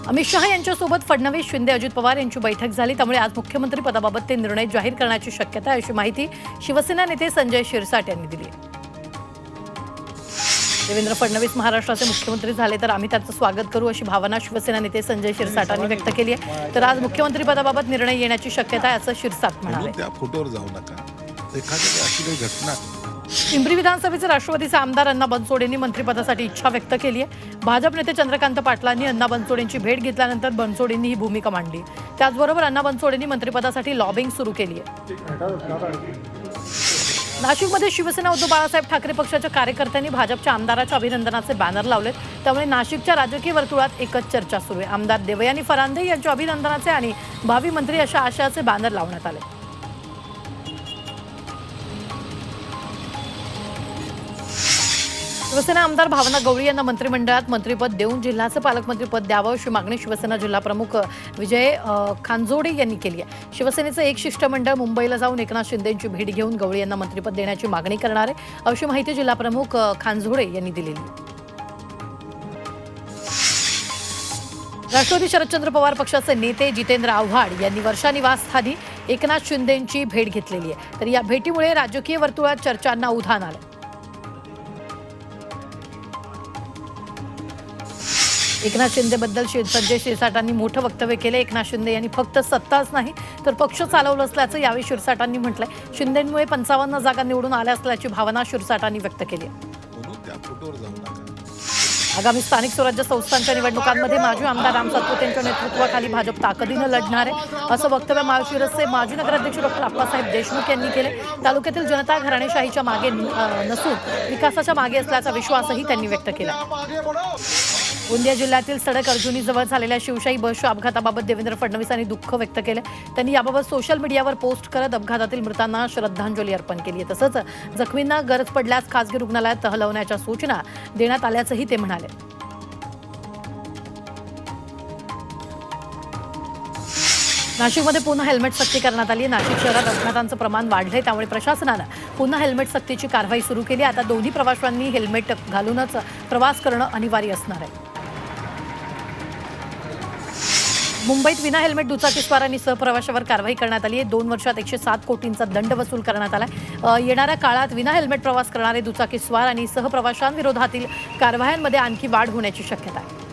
अमित शहा यांच्यासोबत फडणवीस, शिंदे, अजित पवार यांची बैठक झाली। त्यामुळे आज मुख्यमंत्री पदाबाबत ते निर्णय जाहीर करण्याची शक्यता आहे, अशी माहिती शिवसेना नेते संजय शिरसाट यांनी दिली आहे। देवेंद्र फडणवीस महाराष्ट्राचे मुख्यमंत्री झाले तर आम्ही त्याचं स्वागत करू, अशी भावना शिवसेना नेते संजय शिरसाट यांनी व्यक्त केली आहे। तर आज मुख्यमंत्री पदाबाबत निर्णय येण्याची शक्यता आहे, असं शिरसाट म्हणाले। त्या फोटोवर जाऊ नका, एखादी अशी काही घटना। पिंपरी विधानसभेचे राष्ट्रवादीचे आमदार अण्णा बनसोडेंनी मंत्रिपदासाठी इच्छा व्यक्त केली आहे। भाजप नेते चंद्रकांत पाटलांनी अण्णा बनसोडेंची भेट घेतल्यानंतर बनसोडेंनी ही भूमिका मांडली। त्याचबरोबर अण्णा बनसोडेंनी मंत्रिपदासाठी लॉबिंग सुरू केली आहे। नाशिकमध्ये शिवसेना उद्धव बाळासाहेब ठाकरे पक्षाच्या कार्यकर्त्यांनी भाजपच्या आमदाराच्या अभिनंदनाचे बॅनर लावलेत। त्यामुळे नाशिकच्या राजकीय वर्तुळात एकच चर्चा सुरू आहे। आमदार देवयानी फरांदे यांच्या अभिनंदनाचे आणि भावी मंत्री अशा आशयाचे बॅनर लावण्यात आले। शिवसेना आमदार भावना गवळी यांना मंत्रिमंडळात मंत्रिपद देऊन जिल्ह्याचं पालकमंत्रीपद द्यावं, अशी मागणी शिवसेना जिल्हा प्रमुख विजय खांजोडे यांनी केली आहे। शिवसेनेचं एक शिष्टमंडळ मुंबईला जाऊन एकनाथ शिंदेंची भेट घेऊन गवळी यांना मंत्रिपद देण्याची मागणी करणार आहे, अशी माहिती जिल्हा प्रमुख खांजोडे यांनी दिलेली आहे। राष्ट्रवादी शरदचंद्र पवार पक्षाचे नेते जितेंद्र आव्हाड यांनी वर्षा निवासस्थानी एकनाथ शिंदेंची भेट घेतलेली आहे। तर या भेटीमुळे राजकीय वर्तुळात चर्चांना उधाण आलं। एकनाथ शिंदेबद्दल संजय शिरसाटांनी मोठं वक्तव्य केलं। एकनाथ शिंदे यांनी फक्त सत्ताच नाही तर पक्ष चालवलं असल्याचं यावेळी शिरसाटांनी म्हटलंय। शिंदेंमुळे 55 जागा निवडून आल्या असल्याची भावना शिरसाटांनी व्यक्त केली आहे। आगामी स्थानिक स्वराज्य संस्थांच्या निवडणुकांमध्ये माजी आमदार राम सातपुते यांच्या नेतृत्वाखाली भाजप ताकदीनं लढणार आहे, असं वक्तव्य माळशिरसचे माजी नगराध्यक्ष डॉक्टर अप्पासाहेब देशमुख यांनी केले। तालुक्यातील जनता घराणेशाहीच्या मागे नसून विकासाच्या मागे असल्याचा विश्वासही त्यांनी व्यक्त केला। गोंदिया जिल्ह्यातील सडक अर्जुनीजवळ झालेल्या शिवशाही बसच्या अपघाताबाबत देवेंद्र फडणवीसांनी दुःख व्यक्त केलं। त्यांनी याबाबत सोशल मीडियावर पोस्ट करत अपघातातील मृतांना श्रद्धांजली अर्पण केली आहे। तसंच जखमींना गरज पडल्यास खासगी रुग्णालयात हलवण्याच्या सूचना देण्यात आल्याचंही ते म्हणाले। नाशिकमध्ये पुन्हा हेल्मेट सक्ती करण्यात आली आहे। नाशिक शहरात अपघातांचं प्रमाण वाढलंय, त्यामुळे प्रशासनानं पुन्हा हेल्मेट सक्तीची कारवाई सुरू केली। आता दोन्ही प्रवाशांनी हेल्मेट घालूनच प्रवास करणं अनिवार्य असणार आहे। मुंबईत विना हेल्मेट दुचाकीस्वार आणि सहप्रवाशावर कारवाई करण्यात आली आहे। 2 वर्षात 107 कोटींचा दंड वसूल करण्यात आला। येणाऱ्या काळात विना हेल्मेट प्रवास करणारे दुचाकीस्वार आणि सहप्रवाशांविरोधातील कारवायांमध्ये आणखी वाढ होण्याची शक्यता आहे।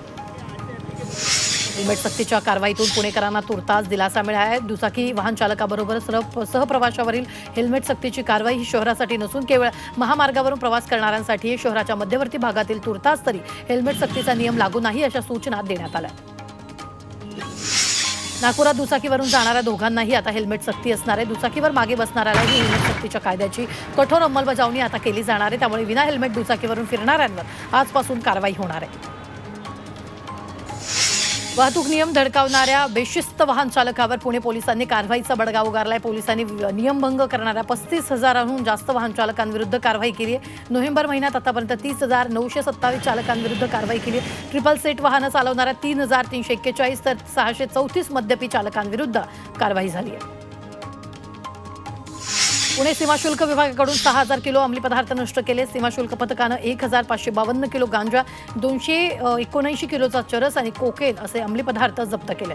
हेल्मेट सक्तीच्या कारवाईतून पुणेकरांना तुर्तास दिलासा मिळाला आहे। दुचाकी वाहन चालकाबरोबरच सहप्रवाशावरील हेल्मेट सक्तीची कारवाई ही शहरासाठी नसून केवळ महामार्गावरून प्रवास करणाऱ्यांसाठी शहराच्या मध्यवर्ती भागातील तुर्तास तरी हेल्मेट सक्तीचा नियम लागू नाही, अशा सूचना देण्यात आल्या। नागपुरात दुचाकीवरून जाणाऱ्या दोघांनाही आता हेल्मेट सक्ती असणार आहे। दुचाकीवर मागे बसणाऱ्यालाही हेल्मेट सक्तीच्या कायद्याची कठोर अंमलबजावणी आता केली जाणार आहे। त्यामुळे विना हेल्मेट दुचाकीवरून फिरणाऱ्यांवर आजपासून कारवाई होणार आहे। वाहतूक नियम धडकावणाऱ्या बेशिस्त वाहन चालकावर पुणे पोलिसांनी कारवाईचा बडगा उगारलाय। पोलिसांनी नियमभंग करणाऱ्या 35,000हून जास्त वाहन चालकांविरुद्ध कारवाई केली आहे। नोव्हेंबर महिन्यात आतापर्यंत 30,927 चालकांविरुद्ध कारवाई केली आहे। ट्रिपल सेट वाहनं चालवणाऱ्या 3,341 तर 634 मद्यपी चालकांविरुद्ध कारवाई झाली आहे। पुणे सीमाशुल्क विभागाकडून 6,000 किलो अंमली पदार्थ नष्ट केले। सीमाशुल्क पथकानं 1,552 किलो गांजा, 279 किलोचा चरस आणि कोकेन असे अंमली पदार्थ जप्त केले।